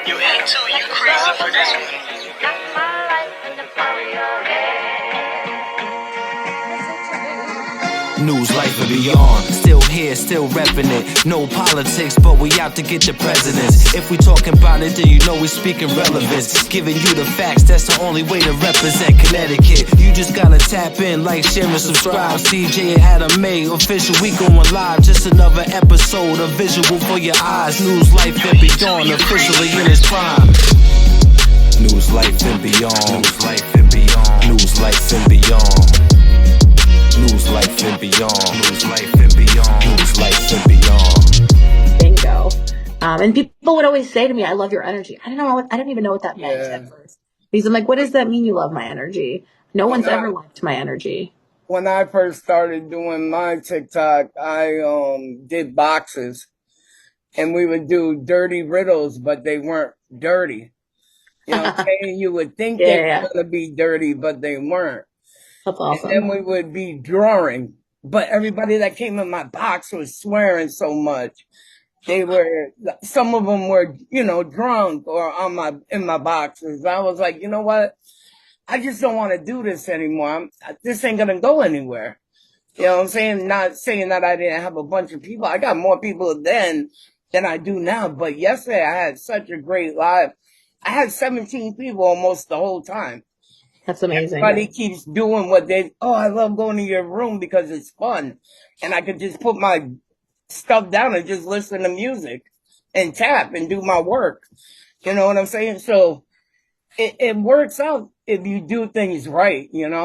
You ain't too, you crazy for this one. News, life, and beyond. Still here, still repping it. No politics, but we out to get the presidents. If we talking about it, then you know we speaking relevance. Giving you the facts, that's the only way to represent Connecticut. You just gotta tap in, like, share, and subscribe. CJ and Adam May, official, we going live. Just another episode, a visual for your eyes. News, life, and beyond, officially in its prime. News, life, and beyond. News, life, and beyond. News, life, and beyond. News, life, and beyond. News, life, and beyond. News, life, and beyond. Bingo. And people would always say to me, "I love your energy." I don't even know what that meant at first. Because I'm like, "What does that mean? You love my energy?" No one's ever liked my energy. When I first started doing my TikTok, I did boxes, and we would do dirty riddles, but they weren't dirty. You know what I'm saying? You would think they were going to be dirty, but they weren't. That's awesome. And then we would be drawing, but everybody that came in my box was swearing so much. Some of them were, drunk or in my boxes. I was like, you know what? I just don't want to do this anymore. This ain't going to go anywhere. You know what I'm saying? Not saying that I didn't have a bunch of people. I got more people then than I do now. But yesterday I had such a great live. I had 17 people almost the whole time. That's amazing. Everybody keeps doing what I love going to your room because it's fun. And I could just put my stuff down and just listen to music and tap and do my work. You know what I'm saying? So it works out if you do things right, and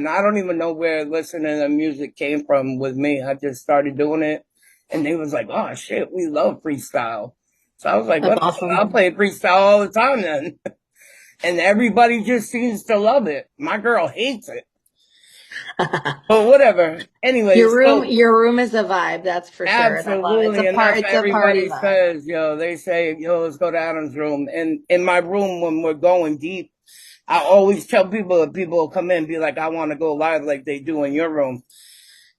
I don't even know where listening to music came from with me. I just started doing it and they was like, "Oh shit, we love freestyle." So I was like, awesome. I'll play freestyle all the time then. And everybody just seems to love it. My girl hates it. But whatever. Anyway, your room is a vibe, that's for sure. Absolutely. It's a party vibe. Says, they say, let's go to Adam's room. And in my room, when we're going deep, I always tell people that people will come in and be like, "I want to go live like they do in your room."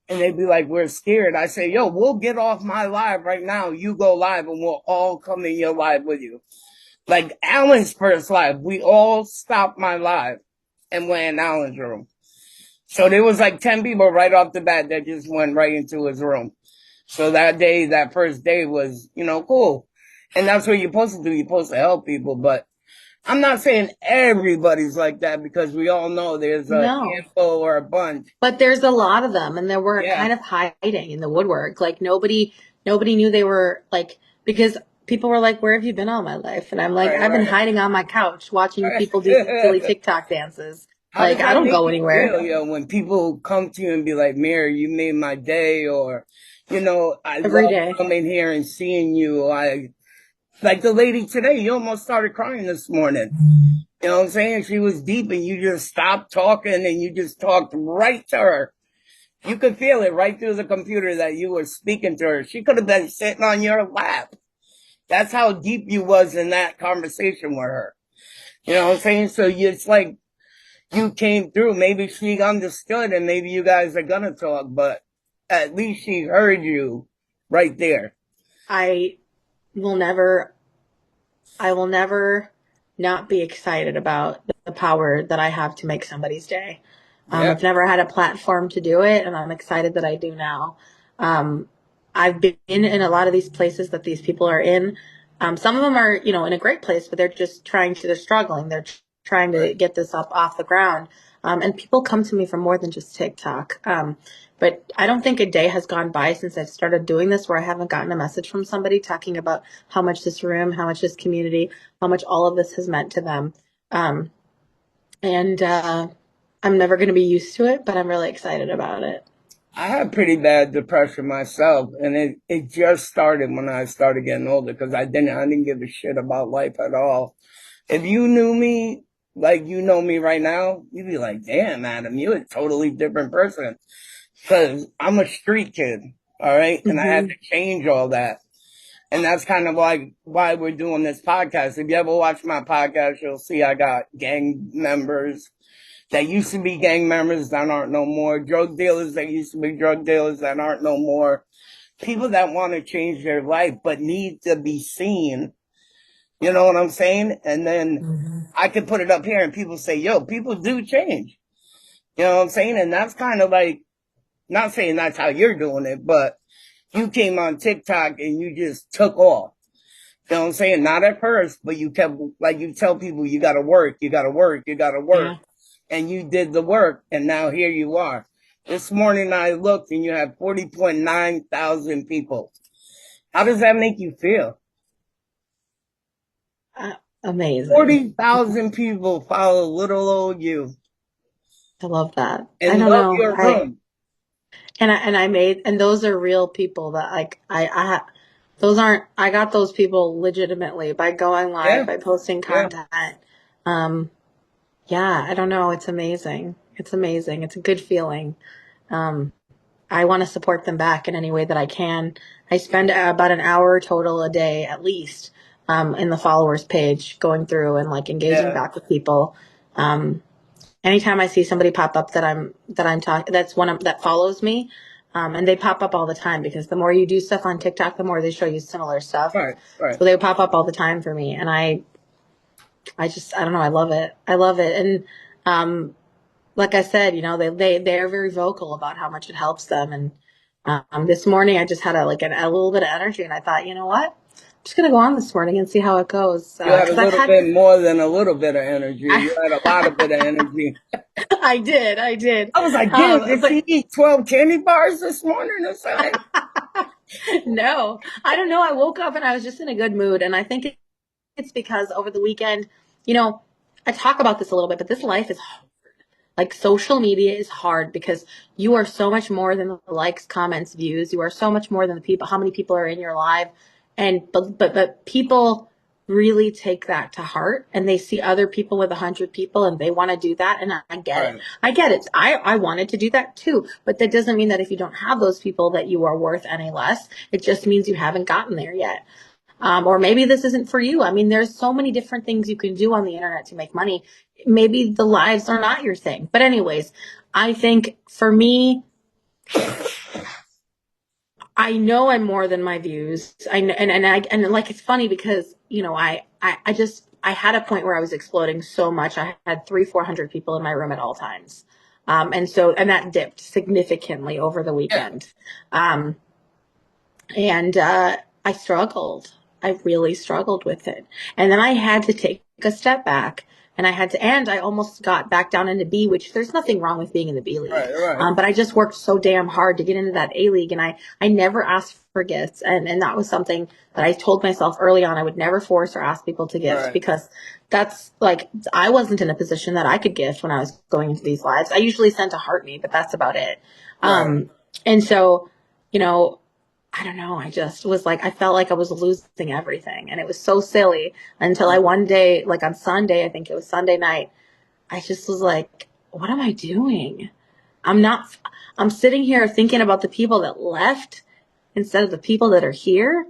And they'd be like, "We're scared." I say, we'll get off my live right now. You go live and we'll all come in your live with you. Like Alan's first live, we all stopped my live and went in Alan's room. So there was like 10 people right off the bat that just went right into his room. So that first day was, cool. And that's what you're supposed to do. You're supposed to help people. But I'm not saying everybody's like that because we all know there's a handful or a bunch. But there's a lot of them, and they were kind of hiding in the woodwork. Like nobody knew they were like, because people were like, "Where have you been all my life?" And I'm like, I've been hiding on my couch watching people do silly TikTok dances. Like, I don't go anywhere. When people come to you and be like, "Mary, you made my day," or, I Every love day. coming here and seeing you. Like the lady today, you almost started crying this morning. You know what I'm saying? She was deep and you just stopped talking and you just talked right to her. You could feel it right through the computer that you were speaking to her. She could have been sitting on your lap. That's how deep you was in that conversation with her. You know what I'm saying? So it's like you came through. Maybe she understood and maybe you guys are going to talk, but at least she heard you right there. I will never not be excited about the power that I have to make somebody's day. I've never had a platform to do it, and I'm excited that I do now. I've been in a lot of these places that these people are in. Some of them are, in a great place, but they're struggling. They're trying to get this up off the ground. And people come to me for more than just TikTok. But I don't think a day has gone by since I've started doing this where I haven't gotten a message from somebody talking about how much this room, how much this community, how much all of this has meant to them. And I'm never going to be used to it, but I'm really excited about it. I had pretty bad depression myself, and it just started when I started getting older because I didn't give a shit about life at all. If you knew me like you know me right now, you'd be like, "Damn, Adam, you're a totally different person." Because I'm a street kid, all right? And I had to change all that. And that's kind of like why we're doing this podcast. If you ever watch my podcast, you'll see I got gang members that used to be gang members that aren't no more. Drug dealers that used to be drug dealers that aren't no more. People that want to change their life but need to be seen. You know what I'm saying? And then I could put it up here and people say, yo, people do change. You know what I'm saying? And that's kind of like, not saying that's how you're doing it, but you came on TikTok and you just took off. You know what I'm saying? Not at first, but you kept, like you tell people, you gotta work, you gotta work, you gotta work. Yeah. And you did the work, and now here you are. This morning I looked and you had 40.9 thousand people. How does that make you feel? Amazing. 40,000 people follow little old you I love that. I and don't love know. your room. I made, and those are real people that like, those aren't, I got those people legitimately by going live, Yeah, by posting yeah. content. Um, yeah, I don't know. It's amazing. It's amazing. It's a good feeling. I want to support them back in any way that I can. I spend about an hour total a day at least, in the followers page going through and like engaging Yeah, back with people. Anytime I see somebody pop up that I'm talking, that's one of, that follows me, and they pop up all the time because the more you do stuff on TikTok, the more they show you similar stuff. right, right. So they pop up all the time for me, and I don't know, I love it. I love it, and like I said, you know, they're very vocal about how much it helps them. And this morning I just had a little bit of energy, and I thought, you know what, I'm just gonna go on this morning and see how it goes You had a because I've little had. bit more than a little bit of energy. I, You had a lot of bit of energy. I did. I was like, damn, did But she eat 12 candy bars this morning or something? no, I don't know. I woke up and I was just in a good mood. And I think it's because over the weekend, you know, I talk about this a little bit, but this life is like social media is hard because you are so much more than the likes, comments, views. You are so much more than the people, how many people are in your life. But people really take that to heart and they see other people with 100 people and they want to do that. And I get it. Right, I get it. I wanted to do that too. But that doesn't mean that if you don't have those people that you are worth any less. It just means you haven't gotten there yet. Or maybe this isn't for you. I mean, there's so many different things you can do on the internet to make money. Maybe the lives are not your thing. But anyways, I think for me, I know I'm more than my views. I know, and like it's funny because you know I had a point where I was exploding so much. I had 400 people in my room at all times, and that dipped significantly over the yeah, weekend. Um, and I struggled. I really struggled with it. And then I had to take a step back and I almost got back down into B, which there's nothing wrong with being in the B league. right, right, But I just worked so damn hard to get into that A league and I never asked for gifts. And that was something that I told myself early on. I would never force or ask people to gift right, because that's like, I wasn't in a position that I could gift when I was going into these lives. I usually sent a heart me, but that's about it. right. And so, you know, I don't know. I just was like, I felt like I was losing everything. And it was so silly until I one day, like on Sunday, I think it was Sunday night, I just was like, what am I doing? I'm not, I'm sitting here thinking about the people that left instead of the people that are here,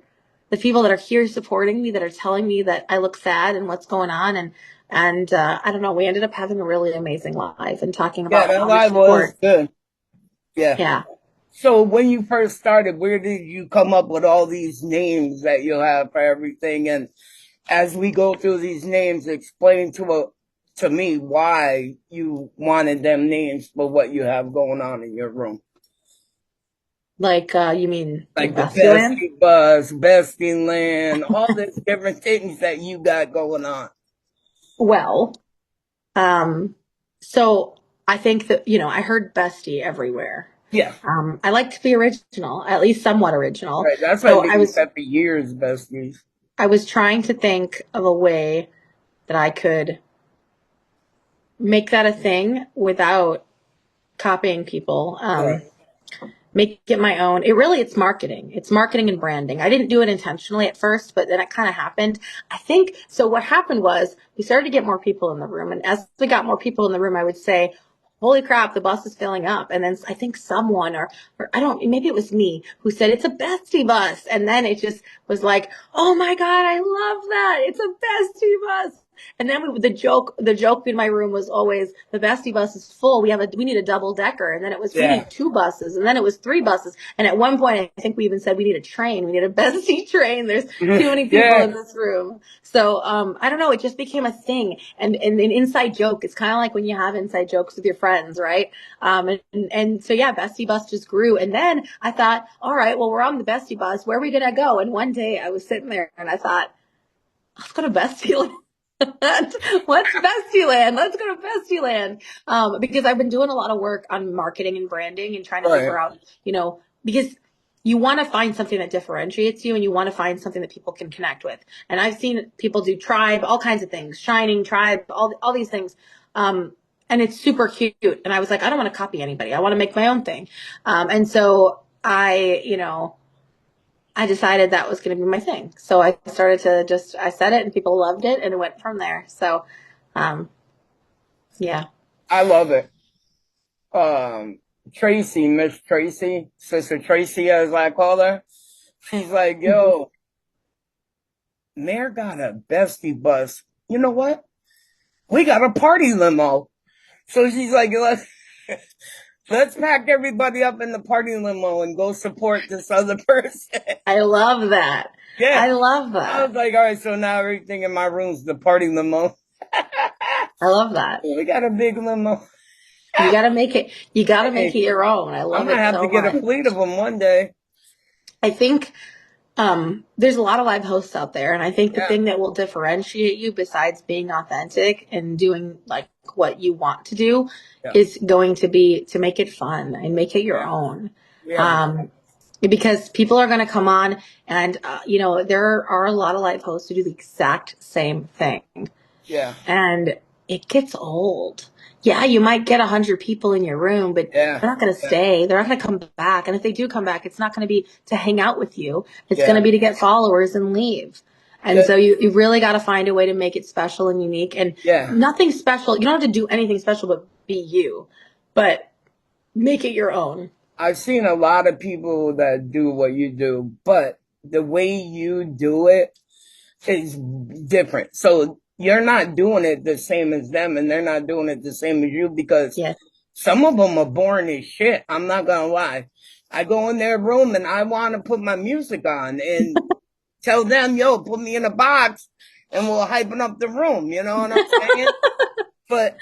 the people that are here supporting me, that are telling me that I look sad and what's going on. And I don't know, we ended up having a really amazing live and talking Yeah, about that how to live was support. good. Yeah. Yeah. So when you first started, where did you come up with all these names that you'll have for everything? And as we go through these names, explain to me why you wanted them names for what you have going on in your room. Like, you mean like Like the Bestie Land? Bestie Buzz, Bestie Land, all these different things that you got going on. Well, Um, so I think that, you know, I heard bestie everywhere. Yeah, I like to be original, at least somewhat original. right. That's what So made you said for years, Besties. I was trying to think of a way that I could make that a thing without copying people. Right, Make it my own. It's marketing. It's marketing and branding. I didn't do it intentionally at first, but then it kind of happened. I think so. What happened was we started to get more people in the room. And as we got more people in the room, I would say, holy crap, the bus is filling up. And then I think someone, or I don't, maybe it was me who said it's a bestie bus. And then it just was like, oh my God, I love that. It's a bestie bus. And then the joke in my room was always the bestie bus is full. We need a double decker. And then it was, we need 2 buses. And then it was 3 buses. And at one point, I think we even said we need a train. We need a bestie train. There's too many people in this room. So, I don't know. It just became a thing. And an inside joke. It's kind of like when you have inside jokes with your friends, right? And so yeah, bestie bus just grew. And then I thought, all right, well, we're on the bestie bus. Where are we going to go? And one day I was sitting there and I thought, let's go to Bestie Land. What's Bestie Land? Let's go to Bestie Land. Because I've been doing a lot of work on marketing and branding and trying to figure out, because you want to find something that differentiates you and you want to find something that people can connect with. And I've seen people do Tribe, all kinds of things, Shining, Tribe, all these things. And it's super cute. And I was like, I don't want to copy anybody. I want to make my own thing. And so I decided that was going to be my thing. So I started to I said it and people loved it and it went from there. So, yeah. I love it. Tracy, Miss Tracy, Sister Tracy, as I call her, she's like, yo, Mayor got a bestie bus. You know what? We got a party limo. So she's like, let's pack everybody up in the party limo and go support this other person. I love that. Yeah. I love that. I was like, all right, so now everything in my room's the party limo. I love that. We got a big limo. You gotta make it your own. I love it. I'm gonna have to get a fleet of them one day. I think there's a lot of live hosts out there, and I think the thing that will differentiate you besides being authentic and doing like what you want to do is going to be to make it fun and make it your own. Because people are going to come on and there are a lot of live hosts who do the exact same thing. Yeah. And it gets old. Yeah, you might get 100 people in your room, but they're not going to stay. They're not going to come back. And if they do come back, it's not going to be to hang out with you. It's going to be to get followers and leave. And so you really got to find a way to make it special and unique. And nothing special. You don't have to do anything special but be you. But make it your own. I've seen a lot of people that do what you do, but the way you do it is different. So you're not doing it the same as them and they're not doing it the same as you because some of them are boring as shit. I'm not going to lie. I go in their room and I want to put my music on and tell them, yo, put me in a box and we'll hypen up the room. You know what I'm saying? But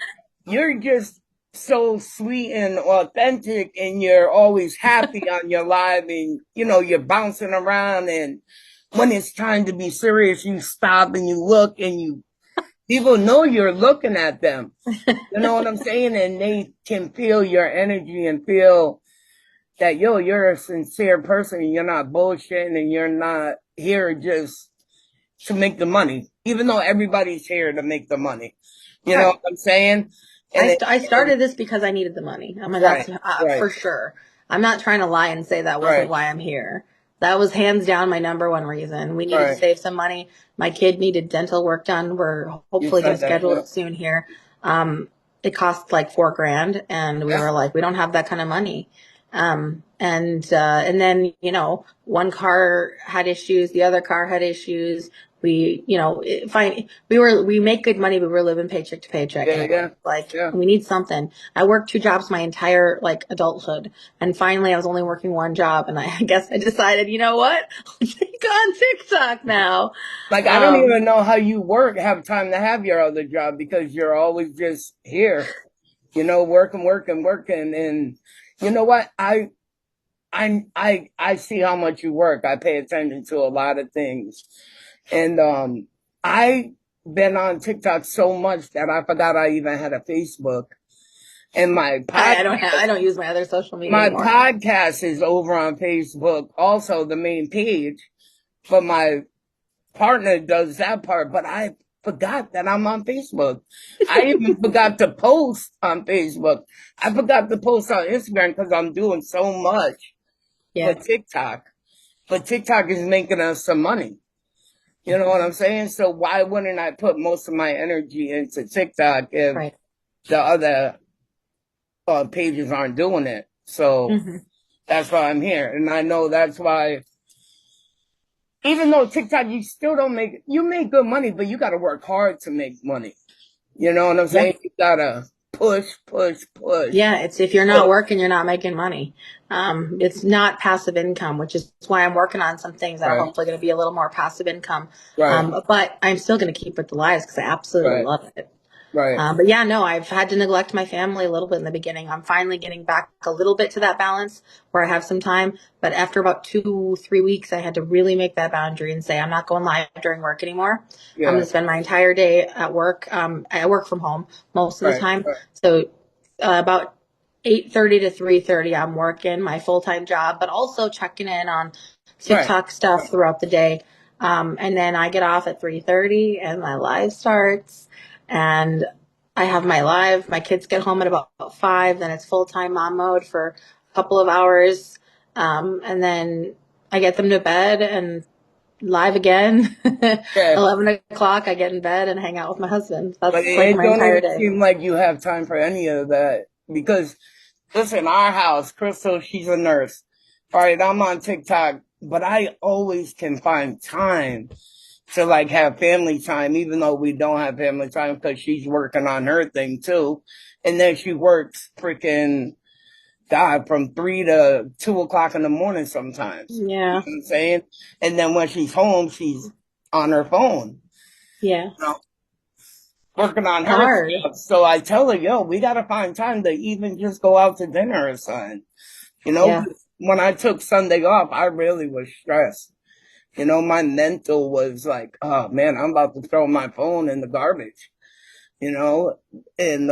you're just so sweet and authentic and you're always happy on your live and, you're bouncing around and when it's time to be serious, you stop and you look and people know you're looking at them. You know what I'm saying? And they can feel your energy and feel that, yo, you're a sincere person and you're not bullshitting and you're not here just to make the money, even though everybody's here to make the money. You know what I'm saying? I started this because I needed the money. I mean, that's for sure. I'm not trying to lie and say that wasn't why I'm here. That was hands down my number one reason. We needed to save some money. My kid needed dental work done. We're hopefully going to schedule it soon here. It cost like $4,000 and we were like, we don't have that kind of money. And then, one car had issues. The other car had issues. We make good money, but we're living paycheck to paycheck. We need something. I worked 2 jobs my entire adulthood. And finally I was only working 1 job. And I guess I decided, you know what? I'll take on TikTok now. I don't even know how you have time to have your other job because you're always just here, working. And you know what? I see how much you work. I pay attention to a lot of things. And I've been on TikTok so much that I forgot I even had a Facebook. And my podcast, I don't use my other social media anymore. Podcast is over on Facebook, also the main page. But my partner does that part. But I forgot that I'm on Facebook. I even forgot to post on Facebook. I forgot to post on Instagram because I'm doing so much for TikTok. But TikTok is making us some money. You know what I'm saying? So why wouldn't I put most of my energy into TikTok if the other pages aren't doing it? So that's why I'm here. And I know that's why even though TikTok, you still don't you make good money, but you got to work hard to make money. You know what I'm saying? You got to push. Yeah, it's if you're not working, you're not making money. It's not passive income, which is why I'm working on some things that are hopefully going to be a little more passive income. But I'm still going to keep with the lives because I absolutely love it. But yeah, no, I've had to neglect my family a little bit in the beginning. I'm finally getting back a little bit to that balance where I have some time. But after about 2-3 weeks, I had to really make that boundary and say, I'm not going live during work anymore. I'm going to spend my entire day at work. I work from home most of the time. So about 8:30 to 3:30, I'm working my full-time job, but also checking in on TikTok stuff throughout the day. And then I get off at 3:30 and my live starts. And I have my live. My kids get home at about 5. Then it's full-time mom mode for a couple of hours. And then I get them to bed and live again. 11 o'clock, I get in bed and hang out with my husband. That's like my entire day. It don't seem like you have time for any of that. Because, listen, our house, Crystal, she's a nurse. All right, I'm on TikTok, but I always can find time to like have family time, even though we don't have family time because she's working on her thing too. And then she works freaking, God, from 3 to 2 o'clock in the morning sometimes. Yeah. You know what I'm saying? And then when she's home, she's on her phone. Yeah. You know, working on her stuff. So I tell her, yo, we got to find time to even just go out to dinner or something. You know, when I took Sunday off, I really was stressed. You know, my mental was like, oh man, I'm about to throw my phone in the garbage, you know? And,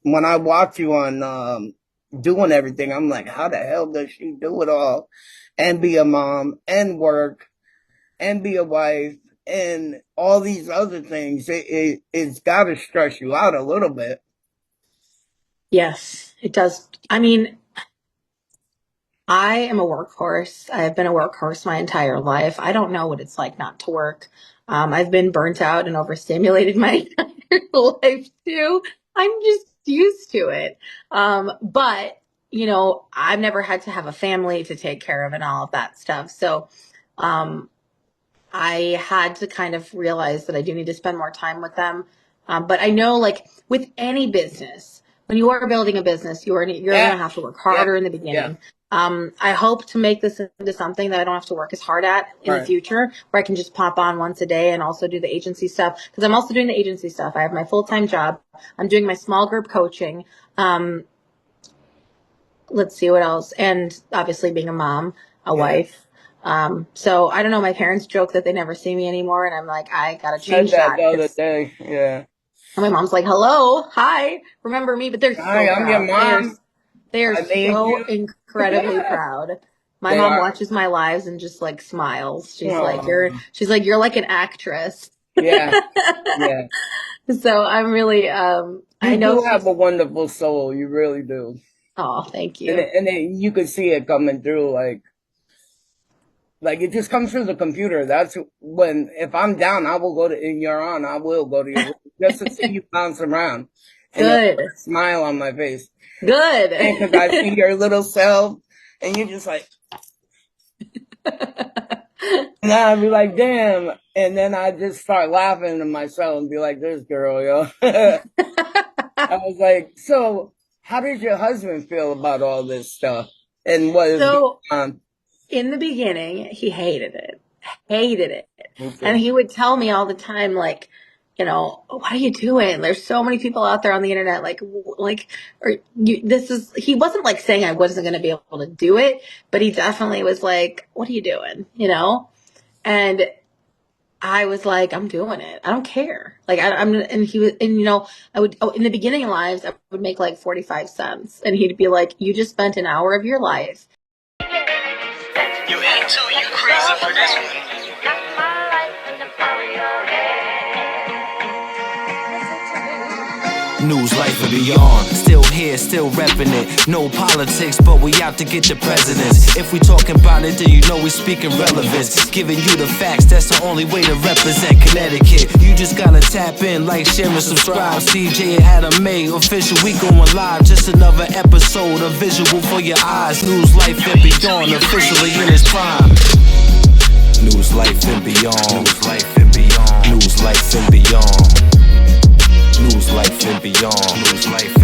when I watch you on, doing everything, I'm like, how the hell does she do it all and be a mom and work and be a wife and all these other things? It's got to stress you out a little bit. Yes, it does. I mean, I am a workhorse. I've been a workhorse my entire life. I don't know what it's like not to work. I've been burnt out and overstimulated my entire life too. I'm just used to it. But you know, I've never had to have a family to take care of and all of that stuff. So, I had to kind of realize that I do need to spend more time with them. But I know, like with any business, when you are building a business, you're going to have to work harder in the beginning. I hope to make this into something that I don't have to work as hard at in the future, where I can just pop on once a day and also do the agency stuff. Because I'm also doing the agency stuff. I have my full-time job. I'm doing my small group coaching. Let's see what else. And obviously being a mom, a wife. So I don't know. My parents joke that they never see me anymore, and I'm like, I gotta change that. The other day, And my mom's like, "Hello, hi, remember me?" But they're so proud. I'm your mom. They are so incredibly proud. My mom watches my lives and just like smiles. She's like, "You're like an actress." Yeah. So I'm really, I know you have a wonderful soul. You really do. Oh, thank you. And then you could see it coming through, like it just comes through the computer. That's when, if I'm down, I will go to, and you're on, I will go to your room just to see you bounce around. And Good. A smile on my face. Good. Because I see your little self, and you're just like, and I'd be like, damn. And then I just start laughing to myself and be like, this girl, yo. I was like, so how did your husband feel about all this stuff? And what is going on? In the beginning, he hated it. Okay. And he would tell me all the time, like, you know, what are you doing? There's so many people out there on the internet, he wasn't like saying I wasn't going to be able to do it, but he definitely was like, what are you doing? You know? And I was like, I'm doing it. I don't care. Like, and he was, and you know, in the beginning of lives, I would make like 45 cents. And he'd be like, you just spent an hour of your life. You into you crazy for this one. News, life, and beyond. Still here, still repping it. No politics, but we out to get the presidents. If we talking about it, then you know we speaking relevance. Giving you the facts, that's the only way to represent Connecticut. You just gotta tap in, like, share, and subscribe. CJ and Adam May, official, we going live. Just another episode, a visual for your eyes. News, life, and beyond, officially in its prime. News, life, and beyond. News, life, and beyond. News, life, and beyond. News, life, and beyond. News, life.